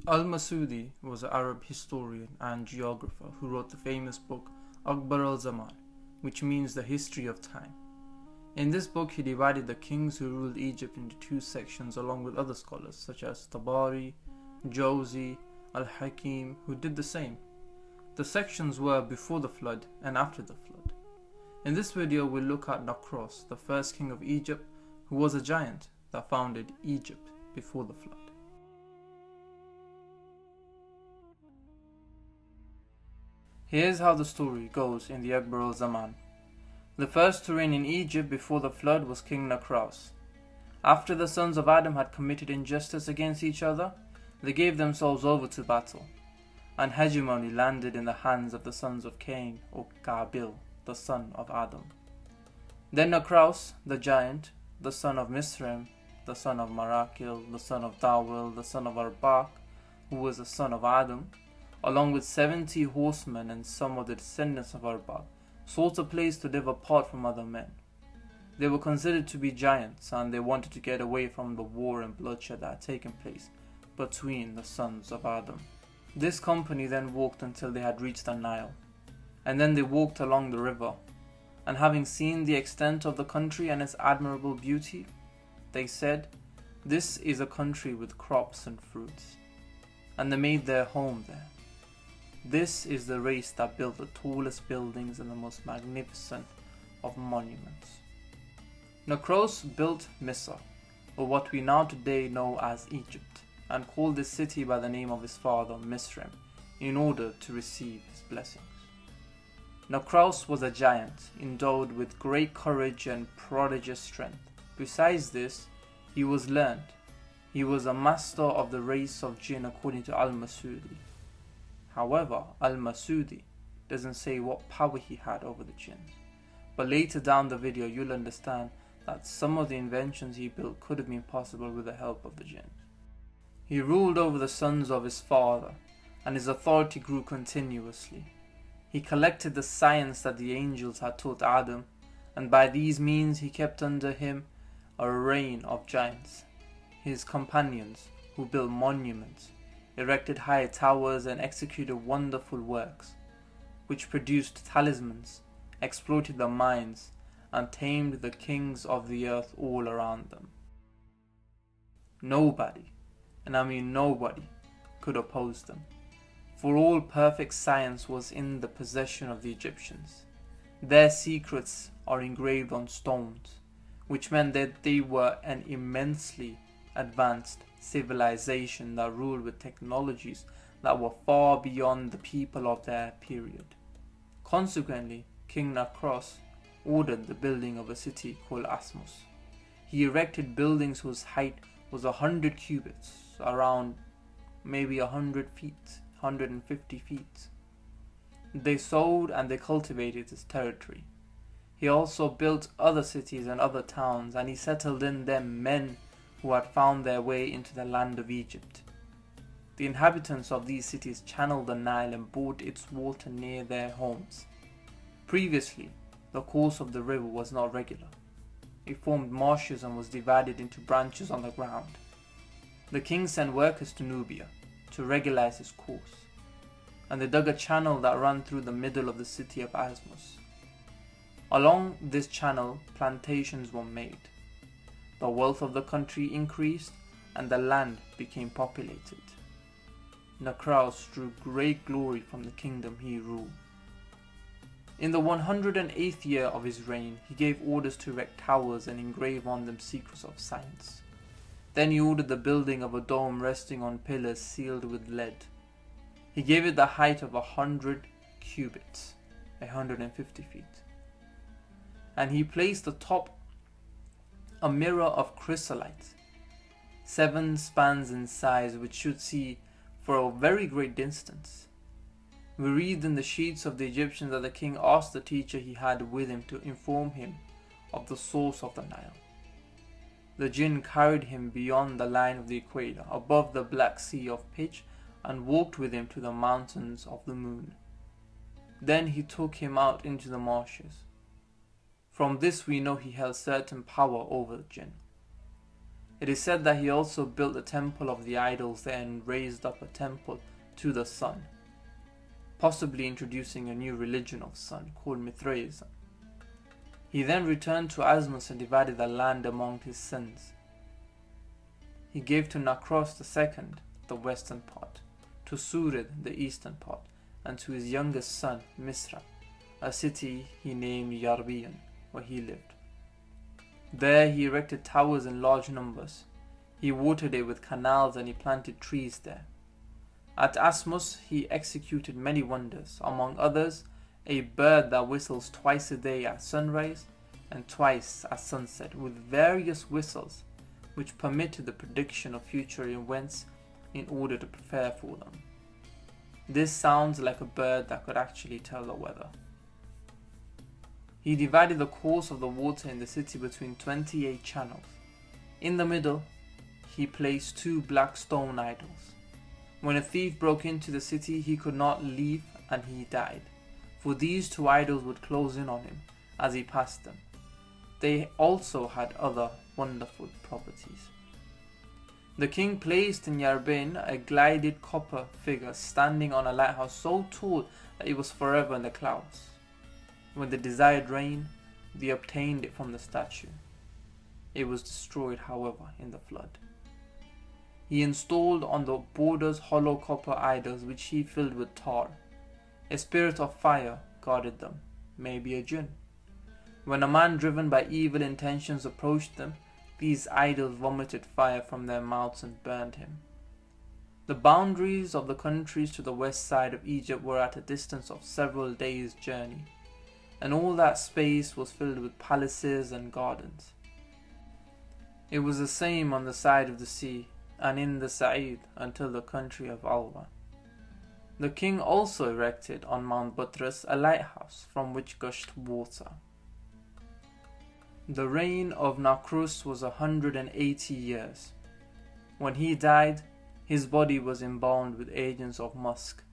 Al-Masudi was an Arab historian and geographer who wrote the famous book Akbar al-Zaman, which means the history of time. In this book, he divided the kings who ruled Egypt into two sections along with other scholars such as Tabari, Jawzi, Al-Hakim, who did the same. The sections were before the flood and after the flood. In this video, we'll look at Naqraus, the first king of Egypt, who was a giant that founded Egypt before the flood. Here's how the story goes in the Akbar al-Zaman. The first to reign in Egypt before the flood was King Naqraus. After the sons of Adam had committed injustice against each other, they gave themselves over to battle, and hegemony landed in the hands of the sons of Cain, or Qabil, the son of Adam. Then Naqraus, the giant, the son of Misraim, the son of Marakil, the son of Dawil, the son of Arbak, who was the son of Adam, along with 70 horsemen and some of the descendants of Arbak, sought a place to live apart from other men. They were considered to be giants, and they wanted to get away from the war and bloodshed that had taken place between the sons of Adam. This company then walked until they had reached the Nile, and then they walked along the river, and having seen the extent of the country and its admirable beauty, they said, "This is a country with crops and fruits," and they made their home there. This is the race that built the tallest buildings and the most magnificent of monuments. Naqraus built Misr, or what we now today know as Egypt, and called this city by the name of his father Misraim, in order to receive his blessings. Naqraus was a giant, endowed with great courage and prodigious strength. Besides this, he was learned. He was a master of the race of Jinn according to Al-Masudi. However, Al-Masudi doesn't say what power he had over the Djinns, but later down the video you'll understand that some of the inventions he built could have been possible with the help of the Djinns. He ruled over the sons of his father, and his authority grew continuously. He collected the science that the angels had taught Adam, and by these means he kept under him a reign of giants. His companions, who built monuments, erected high towers and executed wonderful works, which produced talismans, exploited the mines, and tamed the kings of the earth all around them. Nobody, and I mean nobody, could oppose them, for all perfect science was in the possession of the Egyptians. Their secrets are engraved on stones, which meant that they were an immensely advanced civilization that ruled with technologies that were far beyond the people of their period. Consequently, King Naqraus ordered the building of a city called Asmus. He erected buildings whose height was 100 cubits, around maybe 100 feet, 150 feet. They sowed and they cultivated his territory. He also built other cities and other towns, and he settled in them men who had found their way into the land of Egypt. The inhabitants of these cities channeled the Nile and brought its water near their homes. Previously, the course of the river was not regular. It formed marshes and was divided into branches on the ground. The king sent workers to Nubia to regularize its course, and they dug a channel that ran through the middle of the city of Asmus. Along this channel, plantations were made. The wealth of the country increased and the land became populated. Naqraus drew great glory from the kingdom he ruled. In the 108th year of his reign, he gave orders to erect towers and engrave on them secrets of science. Then he ordered the building of a dome resting on pillars sealed with lead. He gave it the height of 100 cubits, 150 feet. And he placed atop a mirror of chrysolite, 7 spans in size, which should see for a very great distance. We read in the sheets of the Egyptians that the king asked the teacher he had with him to inform him of the source of the Nile. The Jinn carried him beyond the line of the equator, above the Black Sea of pitch, and walked with him to the mountains of the moon. Then he took him out into the marshes. From this we know he held certain power over the Jinn. It is said that he also built the temple of the idols there and raised up a temple to the sun, possibly introducing a new religion of sun called Mithraism. He then returned to Asmus and divided the land among his sons. He gave to Naqraus II the western part, to Surid the eastern part, and to his youngest son Misra, a city he named Yarbin, where he lived. There he erected towers in large numbers. He watered it with canals and he planted trees there. At Asmus he executed many wonders, among others a bird that whistles twice a day at sunrise and twice at sunset, with various whistles which permitted the prediction of future events in order to prepare for them. This sounds like a bird that could actually tell the weather. He divided the course of the water in the city between 28 channels. In the middle, he placed 2 black stone idols. When a thief broke into the city, he could not leave and he died, for these 2 idols would close in on him as he passed them. They also had other wonderful properties. The king placed in Yarbin a gilded copper figure standing on a lighthouse so tall that it was forever in the clouds. When they desired rain, they obtained it from the statue. It was destroyed, however, in the flood. He installed on the borders hollow copper idols which he filled with tar. A spirit of fire guarded them, maybe a Jinn. When a man driven by evil intentions approached them, these idols vomited fire from their mouths and burned him. The boundaries of the countries to the west side of Egypt were at a distance of several days' journey, and all that space was filled with palaces and gardens. It was the same on the side of the sea and in the Sa'id until the country of Alwa. The king also erected on Mount Buttress a lighthouse from which gushed water. The reign of Naqraus was 180 years. When he died, his body was embalmed with agents of musk.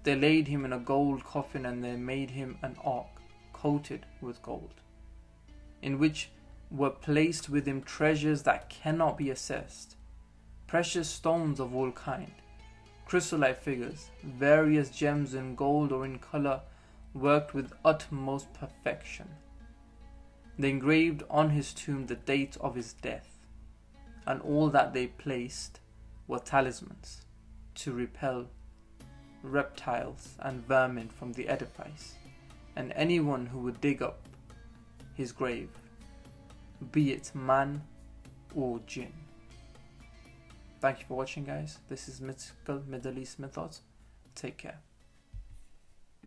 They laid him in a gold coffin and they made him an ark coated with gold, in which were placed with him treasures that cannot be assessed, precious stones of all kind, chrysolite figures, various gems in gold or in color, worked with utmost perfection. They engraved on his tomb the date of his death, and all that they placed were talismans to repel reptiles and vermin from the edifice, and anyone who would dig up his grave, be it man or jinn. Thank you for watching, guys. This is Mythical Middle East Mythos. Take care.